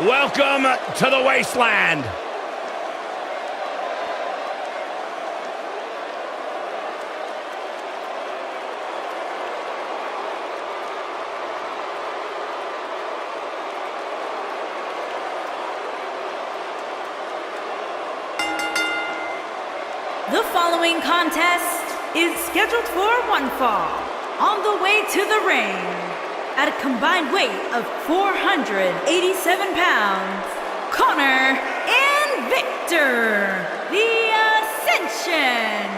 Welcome to the wasteland. The following contest is scheduled for one fall. On the way to the ring, at a combined weight of 487 pounds, Connor and Victor, the Ascension.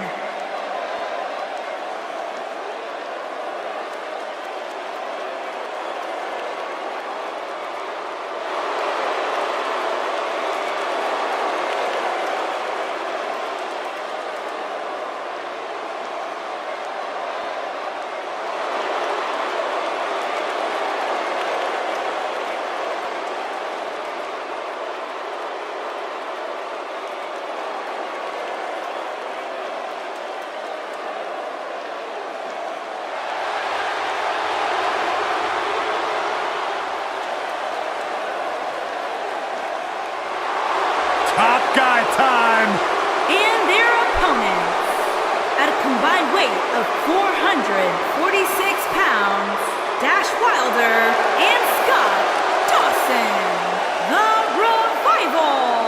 Top guy time. And their opponents, at a combined weight of 446 pounds, Dash Wilder and Scott Dawson, the Revival.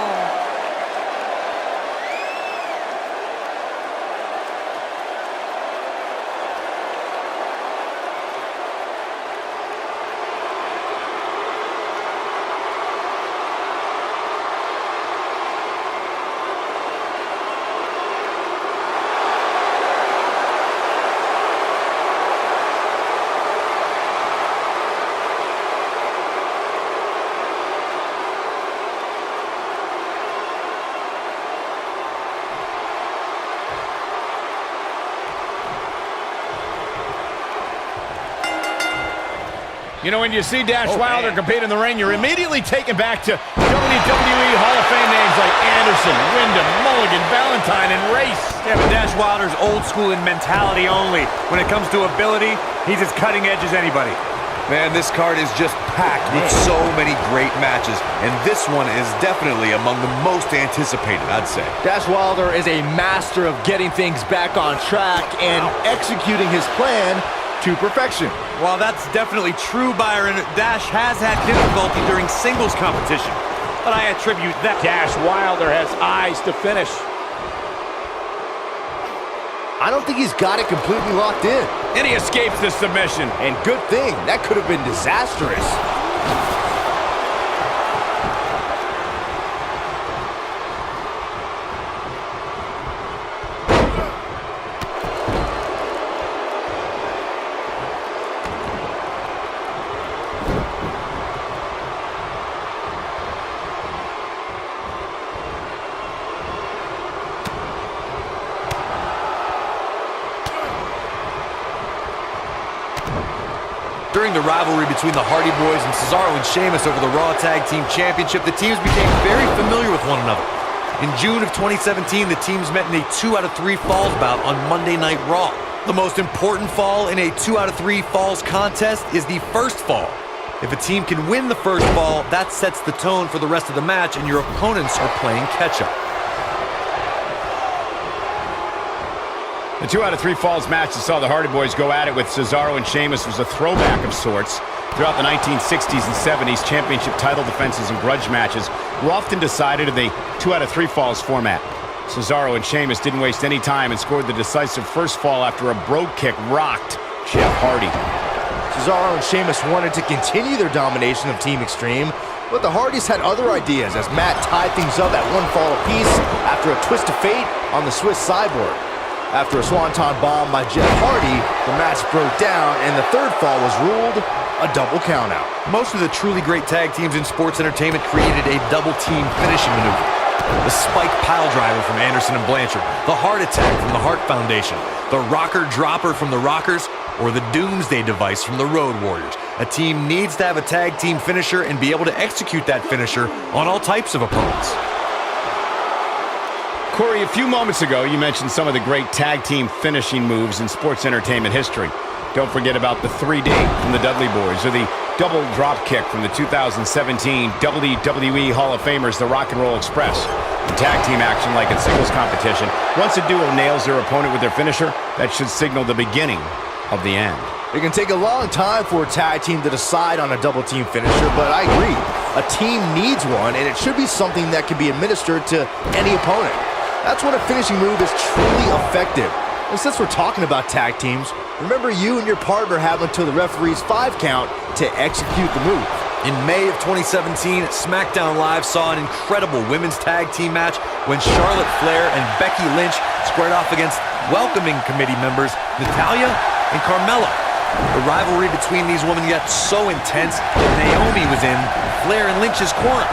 You know, when you see Dash Wilder compete in the ring, you're immediately taken back to WWE Hall of Fame names like Anderson, Wyndham, Mulligan, Valentine, and Race. Yeah, but Dash Wilder's old school in mentality only. When it comes to ability, he's as cutting edge as anybody. Man, this card is just packed with so many great matches, and this one is definitely among the most anticipated, I'd say. Dash Wilder is a master of getting things back on track and executing his plan to perfection. While that's definitely true, Byron, Dash has had difficulty during singles competition. But I attribute that. Dash Wilder has eyes to finish. I don't think he's got it completely locked in. And he escapes the submission. And good thing, that could have been disastrous. During the rivalry between the Hardy Boys and Cesaro and Sheamus over the Raw Tag Team Championship, the teams became very familiar with one another. In June of 2017, the teams met in a 2 out of 3 falls bout on Monday Night Raw. The most important fall in a 2 out of 3 falls contest is the first fall. If a team can win the first fall, that sets the tone for the rest of the match, and your opponents are playing catch-up. The 2 out of 3 falls match that saw the Hardy Boys go at it with Cesaro and Sheamus was a throwback of sorts. Throughout the 1960s and 70s, championship title defenses and grudge matches were often decided in the 2 out of 3 falls format. Cesaro and Sheamus didn't waste any time and scored the decisive first fall after a brogue kick rocked Jeff Hardy. Cesaro and Sheamus wanted to continue their domination of Team Extreme, but the Hardys had other ideas as Matt tied things up at 1 fall apiece after a twist of fate on the Swiss Cyborg. After a swanton bomb by Jeff Hardy, the match broke down and the third fall was ruled a double countout. Most of the truly great tag teams in sports entertainment created a double team finishing maneuver. The spike pile driver from Anderson and Blanchard, the heart attack from the Hart Foundation, the rocker dropper from the Rockers, or the Doomsday device from the Road Warriors. A team needs to have a tag team finisher and be able to execute that finisher on all types of opponents. Corey, a few moments ago, you mentioned some of the great tag team finishing moves in sports entertainment history. Don't forget about the 3D from the Dudley Boys, or the double drop kick from the 2017 WWE Hall of Famers, the Rock and Roll Express. In tag team action, like in singles competition, once a duo nails their opponent with their finisher, that should signal the beginning of the end. It can take a long time for a tag team to decide on a double team finisher, but I agree. A team needs one, and it should be something that can be administered to any opponent. That's when a finishing move is truly effective. And since we're talking about tag teams, remember you and your partner have until the referee's 5 count to execute the move. In May of 2017, SmackDown Live saw an incredible women's tag team match when Charlotte Flair and Becky Lynch squared off against welcoming committee members Natalya and Carmella. The rivalry between these women got so intense that Naomi was in Flair and Lynch's corner,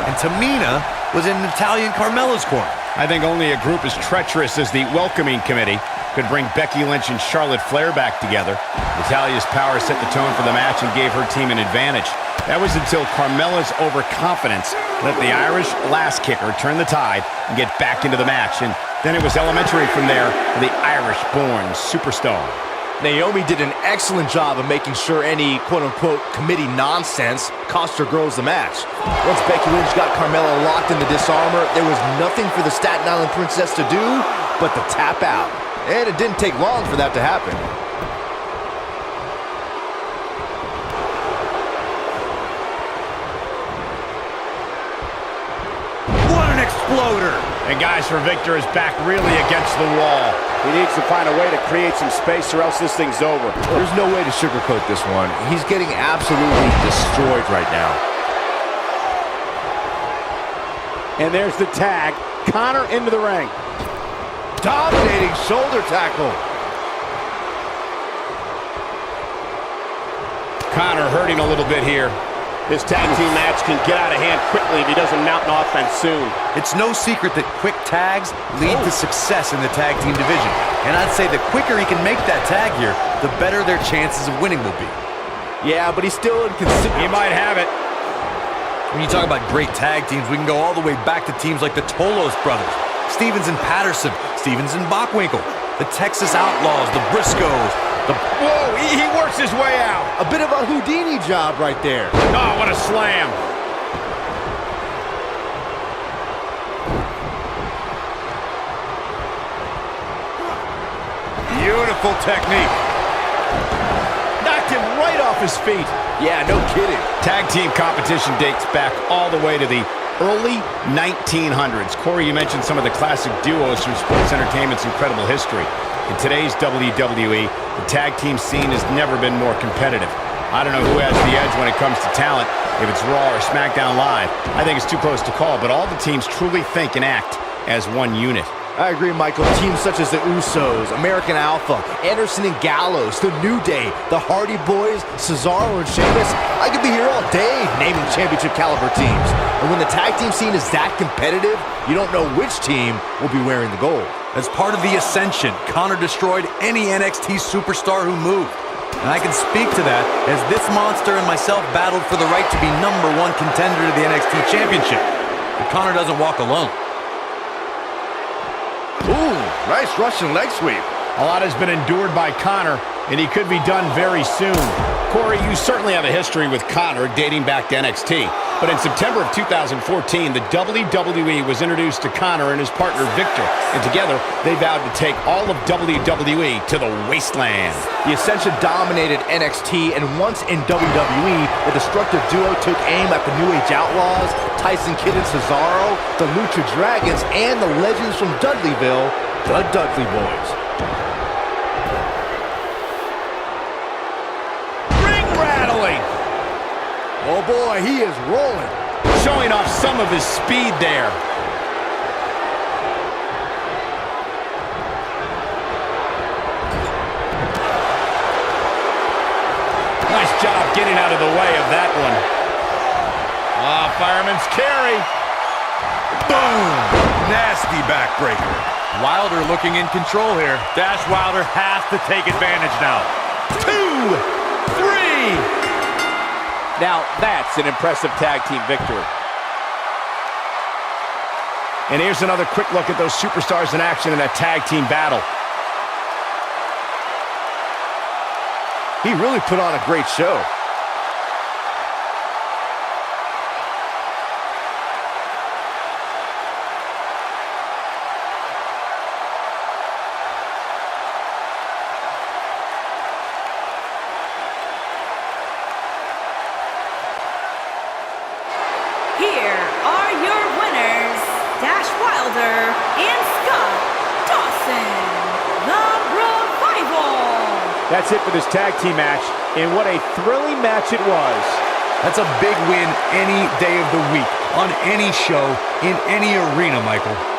and Tamina was in Natalya and Carmella's corner. I think only a group as treacherous as the welcoming committee could bring Becky Lynch and Charlotte Flair back together. Natalya's power set the tone for the match and gave her team an advantage. That was until Carmella's overconfidence let the Irish lass kicker turn the tide and get back into the match. And then it was elementary from there for the Irish-born superstar. Naomi did an excellent job of making sure any quote-unquote committee nonsense cost her girls the match. Once Becky Lynch got Carmella locked in the disarmor, there was nothing for the Staten Island Princess to do but to tap out. And it didn't take long for that to happen. What an exploder! And guys, for Victor is back really against the wall. He needs to find a way to create some space or else this thing's over. There's no way to sugarcoat this one. He's getting absolutely destroyed right now. And there's the tag. Connor into the ring. Dominating shoulder tackle. Connor hurting a little bit here. This tag team match can get out of hand quickly if he doesn't mount an offense soon. It's no secret that quick tags lead to success in the tag team division. And I'd say the quicker he can make that tag here, the better their chances of winning will be. Yeah, but he's still inconsistent. He might have it. When you talk about great tag teams, we can go all the way back to teams like the Tolos brothers, Stevens and Patterson, Stevens and Bockwinkel, the Texas Outlaws, the Briscoes, Whoa, he works his way out. A bit of a Houdini job right there. Oh, what a slam. Beautiful technique. Knocked him right off his feet. Yeah, no kidding. Tag team competition dates back all the way to the early 1900s. Corey, you mentioned some of the classic duos from sports entertainment's incredible history. In today's WWE, the tag team scene has never been more competitive. I don't know who has the edge when it comes to talent, if it's Raw or SmackDown Live. I think it's too close to call, but all the teams truly think and act as one unit. I agree, Michael. Teams such as the Usos, American Alpha, Anderson and Gallows, The New Day, the Hardy Boys, Cesaro and Sheamus. I could be here all day naming championship caliber teams. And when the tag team scene is that competitive, you don't know which team will be wearing the gold. As part of the Ascension, Connor destroyed any NXT superstar who moved. And I can speak to that as this monster and myself battled for the right to be #1 contender to the NXT Championship. But Connor doesn't walk alone. Ooh, nice Russian leg sweep. A lot has been endured by Connor, and he could be done very soon. Corey, you certainly have a history with Connor dating back to NXT. But in September of 2014, the WWE was introduced to Connor and his partner Victor. And together, they vowed to take all of WWE to the wasteland. The Ascension dominated NXT, and once in WWE, the destructive duo took aim at the New Age Outlaws, Tyson Kidd and Cesaro, the Lucha Dragons, and the legends from Dudleyville, the Dudley Boys. Ring rattling! Oh boy, he is rolling. Showing off some of his speed there. Nice job getting out of the way of that one. Ah, fireman's carry. Boom! Nasty backbreaker. Wilder looking in control here. Dash Wilder has to take advantage now. 2, 3. Now that's an impressive tag team victory. And here's another quick look at those superstars in action in a tag team battle. He really put on a great show. Here are your winners, Dash Wilder and Scott Dawson, the Revival. That's it for this tag team match, and what a thrilling match it was. That's a big win any day of the week, on any show, in any arena, Michael.